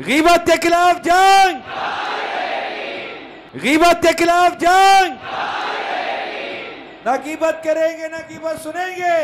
غیبت کے خلاف جنگ، غیبت کے خلاف جنگ، نہ غیبت کریں گے نہ غیبت سنیں گے۔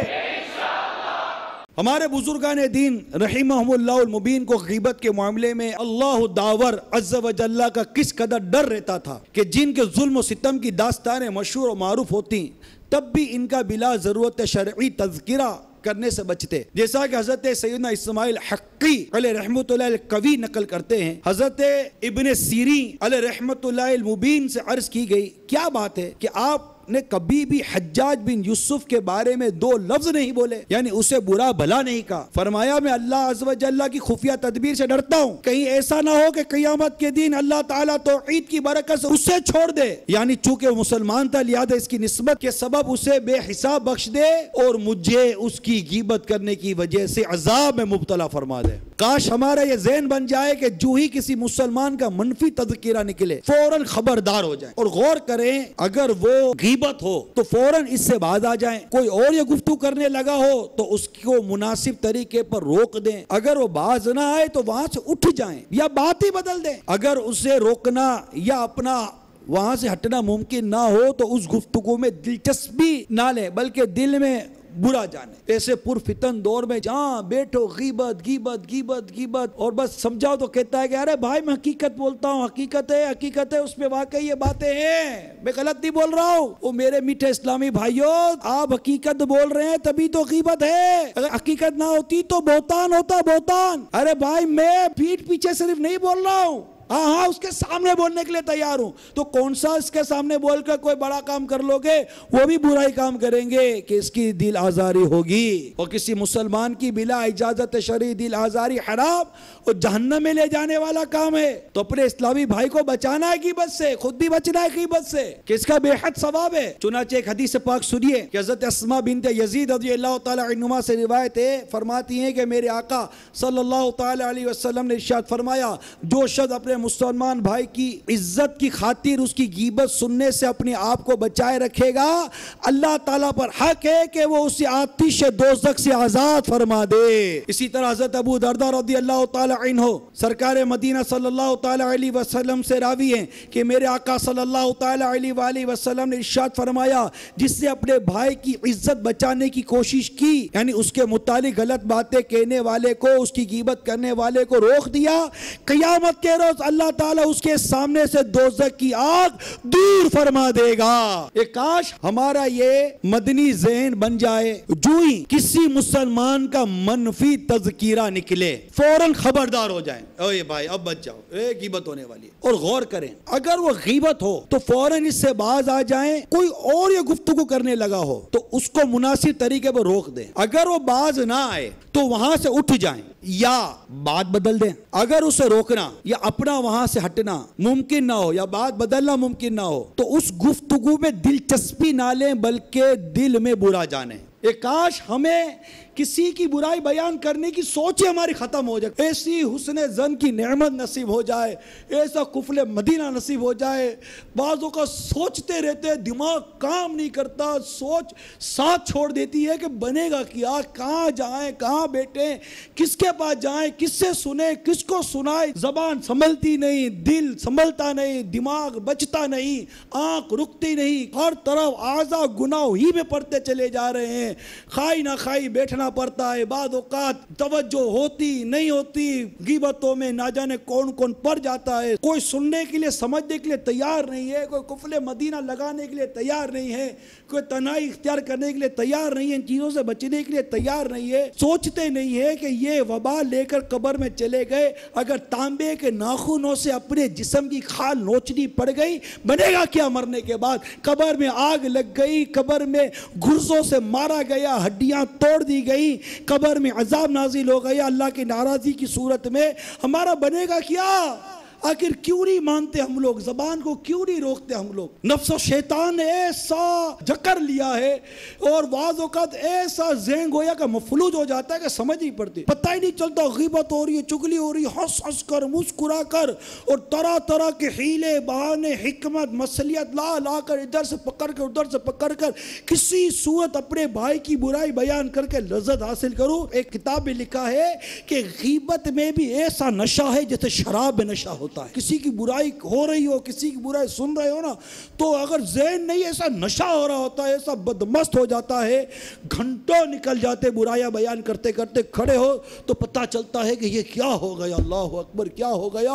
ہمارے بزرگان دین رحمہم اللہ المبین کو غیبت کے معاملے میں اللہ داور عز و جل کا کس قدر ڈر رہتا تھا کہ جن کے ظلم و ستم کی داستانیں مشہور و معروف ہوتی تب بھی ان کا بلا ضرورت شرعی تذکرہ کرنے سے بچتے، جیسا کہ حضرت سیدنا اسماعیل حقی علیہ رحمت اللہ القوی نقل کرتے ہیں۔ حضرت ابن سیرین علیہ رحمت اللہ المبین سے عرض کی گئی، کیا بات ہے کہ آپ نے کبھی بھی حجاج بن یوسف کے بارے میں دو لفظ نہیں بولے، یعنی اسے برا بھلا نہیں کہا؟ فرمایا میں اللہ عز و جل کی خفیہ تدبیر سے ڈرتا ہوں، کہیں ایسا نہ ہو کہ قیامت کے دن اللہ تعالیٰ توحید کی برکت سے اسے چھوڑ دے، یعنی چونکہ وہ مسلمان تھا لہذا اس کی نسبت کے سبب اسے بے حساب بخش دے اور مجھے اس کی غیبت کرنے کی وجہ سے عذاب میں مبتلا فرما دے۔ کاش ہمارا یہ ذہن بن جائے کہ جو ہی کسی مسلمان کا منفی تذکرہ نکلے فوراً خبردار ہو جائیں اور غور کریں، اگر وہ غیبت ہو تو فوراً اس سے باز آ جائیں، کوئی اور یہ گفتگو کرنے لگا ہو تو اس کو مناسب طریقے پر روک دیں، اگر وہ باز نہ آئے تو وہاں سے اٹھ جائیں یا بات ہی بدل دیں، اگر اسے روکنا یا اپنا وہاں سے ہٹنا ممکن نہ ہو تو اس گفتگو میں دلچسپی نہ لیں بلکہ دل میں برا جانے۔ ایسے پرفتن دور میں جہاں بیٹھو غیبت غیبت غیبت غیبت اور بس سمجھاؤ تو کہتا ہے کہ ارے بھائی میں حقیقت بولتا ہوں، حقیقت ہے اس میں واقعی یہ باتیں ہیں، میں غلط نہیں بول رہا ہوں۔ وہ میرے میٹھے اسلامی بھائیوں، آپ حقیقت بول رہے ہیں تبھی تو غیبت ہے، اگر حقیقت نہ ہوتی تو بہتان ہوتا، بہتان۔ ارے بھائی میں پیٹھ پیچھے صرف نہیں بول رہا ہوں، ہاں اس کے سامنے بولنے کے لیے تیار ہوں، تو کون سا اس کے سامنے بول کر کوئی بڑا کام کر لو گے؟ وہ بھی برا ہی کام کریں گے کہ اس کی دل آزاری ہوگی، اور کسی مسلمان کی بلا اجازت شرعی دل آزاری حرام اور جہنم میں لے جانے والا کام ہے۔ تو اپنے اسلامی بھائی کو بچانا ہے غیبت سے، خود بھی بچنا ہے غیبت سے کہ اس کا بے حد ثواب ہے۔ چنانچہ ایک حدیث پاک سنیے کہ حضرت اسماء بنت یزید رضی اللہ تعالی عنہما سے روایت ہے، فرماتی ہیں کہ میرے آقا صلی اللہ تعالی علیہ وسلم نے ارشاد فرمایا، جو شخص اپنے مسلمان بھائی کی عزت کی خاطر اس کی غیبت سننے سے اپنے آپ کو بچائے رکھے گا، اللہ تعالیٰ پر حق ہے کہ وہ اسے آتش دوزخ سے آزاد فرما دے۔ اسی طرح حضرت ابو درداء رضی اللہ تعالی عنہ سرکار مدینہ صلی اللہ تعالی علیہ وسلم سے راوی ہیں کہ میرے آقا صلی اللہ تعالی علیہ وآلہ وسلم نے ارشاد فرمایا، جس نے اپنے بھائی کی عزت بچانے کی کوشش کی، یعنی اس کے متعلق غلط باتیں کہنے والے کو، اس کی غیبت کرنے والے کو روک دیا، قیامت کے روز اللہ تعالیٰ اس کے سامنے سے دوزخ کی آگ دور فرما دے گا۔ ایک کاش ہمارا یہ مدنی ذہن بن جائے، جو ہی کسی مسلمان کا منفی تذکیرہ نکلے فوراً خبردار ہو جائیں، اوے بھائی اب بچ جاؤ، غیبت ہونے والی ہے، اور غور کریں اگر وہ غیبت ہو تو فوراً اس سے باز آ جائیں، کوئی اور یہ گفتگو کرنے لگا ہو تو اس کو مناسب طریقے پر روک دیں، اگر وہ باز نہ آئے تو وہاں سے اٹھ جائیں یا بات بدل دیں، اگر اسے روکنا یا اپنا وہاں سے ہٹنا ممکن نہ ہو یا بات بدلنا ممکن نہ ہو تو اس گفتگو میں دلچسپی نہ لیں بلکہ دل میں برا جانیں۔ کاش ہمیں کسی کی برائی بیان کرنے کی سوچ ہماری ختم ہو جائے، ایسی حسن زن کی نعمت نصیب ہو جائے، ایسا قفل مدینہ نصیب ہو جائے، بعضوں کا سوچتے رہتے دماغ کام نہیں کرتا، سوچ ساتھ چھوڑ دیتی ہے کہ بنے گا کیا، کہاں جائیں، کہاں بیٹھیں، کس کے پاس جائیں، کس سے سنیں، کس کو سنائیں، زبان سنبھلتی نہیں، دل سنبھلتا نہیں، دماغ بچتا نہیں، آنکھ رکتی نہیں، ہر طرف اعضاء گناہ ہی میں پڑتے چلے جا رہے ہیں، کھائی نہ کھائی بیٹھنا پڑتا ہے، بعض اوقات توجہ ہوتی نہیں ہوتی، غیبتوں میں نہ جانے کون کون پڑ جاتا ہے، کوئی سننے کے لیے سمجھنے کے لیے تیار نہیں ہے، کوئی قفل مدینہ لگانے کے لیے تیار نہیں ہے، کوئی تنہائی اختیار کرنے کے لیے تیار نہیں ہے، ان چیزوں سے بچنے کے لیے تیار نہیں ہے، سوچتے نہیں ہے کہ یہ وبا لے کر قبر میں چلے گئے، اگر تانبے کے ناخنوں سے اپنے جسم کی کھال نوچنی پڑ گئی بنے گا کیا مرنے کے بعد، قبر میں آگ لگ گئی، قبر میں گرزوں سے مارا گیا، ہڈیاں توڑ دی گئی، قبر میں عذاب نازل ہو گیا اللہ کی ناراضی کی صورت میں، ہمارا بنے گا کیا؟ آخر کیوں نہیں مانتے ہم لوگ؟ زبان کو کیوں نہیں روکتے ہم لوگ؟ نفس و شیطان نے ایسا جکر لیا ہے اور بعض اوقات ایسا ذہن گویا کا مفلوج ہو جاتا ہے کہ سمجھ نہیں پڑتی، پتہ ہی نہیں چلتا، غیبت ہو رہی ہے، چگلی ہو رہی ہے، ہنس ہنس کر مسکرا کر اور طرح طرح کے حیلے بہانے حکمت مصلیت لا کر ادھر سے پکڑ کر ادھر سے پکڑ کر کسی صورت اپنے بھائی کی برائی بیان کر کے لذت حاصل کروں۔ ایک کتاب میں لکھا ہے کہ غیبت میں بھی ایسا نشہ ہے جیسے شراب میں نشہ ہوتا ہے۔ کسی کی برائی ہو رہی ہو، کسی کی برائی سن رہے ہو نا، تو اگر ذہن نہیں ایسا نشہ ہو رہا ہوتا ہے، ایسا بدمست ہو جاتا ہے، گھنٹوں نکل جاتے برائیاں بیان کرتے کرتے، کھڑے ہو تو پتہ چلتا ہے کہ یہ کیا ہو گیا، اللہ اکبر کیا ہو گیا،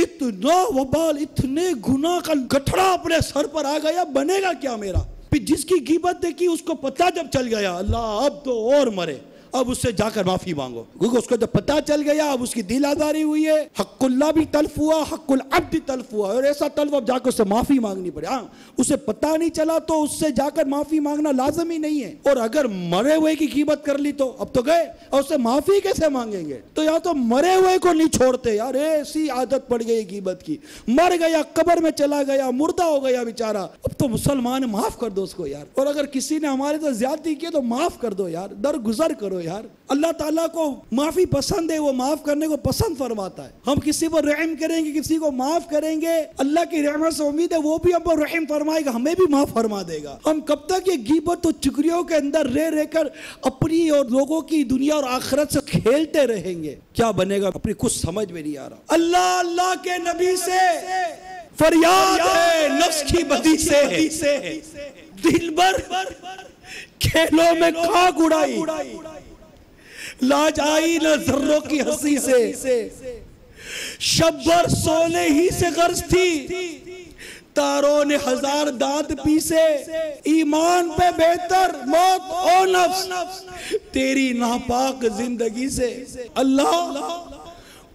اتنا وبال اتنے گناہ کا گٹھڑا اپنے سر پر آ گیا، بنے گا کیا میرا؟ پھر جس کی غیبت دیکھی اس کو پتہ جب چل گیا، اللہ اب تو اور مرے، اب اس سے جا کر معافی مانگو، کیونکہ اس کو جب پتہ چل گیا اب اس کی دل آزاری ہوئی ہے، حق اللہ بھی تلف ہوا، حق العبد بھی تلف ہوا، اور ایسا تلف اب جا کر اس سے معافی مانگنی پڑے۔ ہاں اسے پتہ نہیں چلا تو اس سے جا کر معافی مانگنا لازم ہی نہیں ہے، اور اگر مرے ہوئے کی غیبت کر لی تو اب تو گئے، اور اس سے معافی کیسے مانگیں گے؟ تو یا تو مرے ہوئے کو نہیں چھوڑتے، یار ایسی عادت پڑ گئی غیبت کی، مر گیا قبر میں چلا گیا مردہ ہو گیا بیچارہ، اب تو مسلمان معاف کر دو اس کو یار، اور اگر کسی نے ہمارے تو زیادتی کی تو معاف کر دو یار، درگزر کرو یار۔ اللہ تعالیٰ کو معافی پسند ہے، وہ معاف کرنے کو پسند فرماتا ہے۔ ہم کسی پر رحم کریں گے، کسی کو معاف کریں گے، اللہ کی رحمت سے امید ہے وہ بھی ہم پر رحم فرمائے گا، ہمیں بھی معاف فرما دے گا۔ ہم کب تک یہ غیبت و چگلیوں کے اندر رہ کر اپنی اور لوگوں کی دنیا اور آخرت سے کھیلتے رہیں گے؟ کیا بنے گا اپنی کچھ سمجھ میں نہیں آ رہا۔ اللہ کے نبی سے فریاد ہے، نفس کی بدی سے دل بھر کھیلوں میں خاک اڑائی، لاج آئی نہ ذروں کی ہنسی سے، شب بھر سونے ہی سے غرض تھی، تاروں نے ہزار دانت پیسے، ایمان پہ بہتر موت او نفس تیری ناپاک زندگی سے۔ اللہ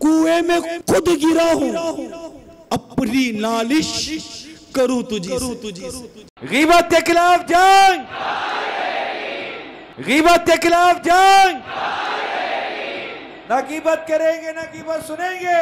کنویں میں خود گرا ہوں، اپنی نالش کروں تجھی سے۔ غیبت کے خلاف جنگ، غیبت کے خلاف جنگ، نہ غیبت کریں گے نہ غیبت سنیں گے۔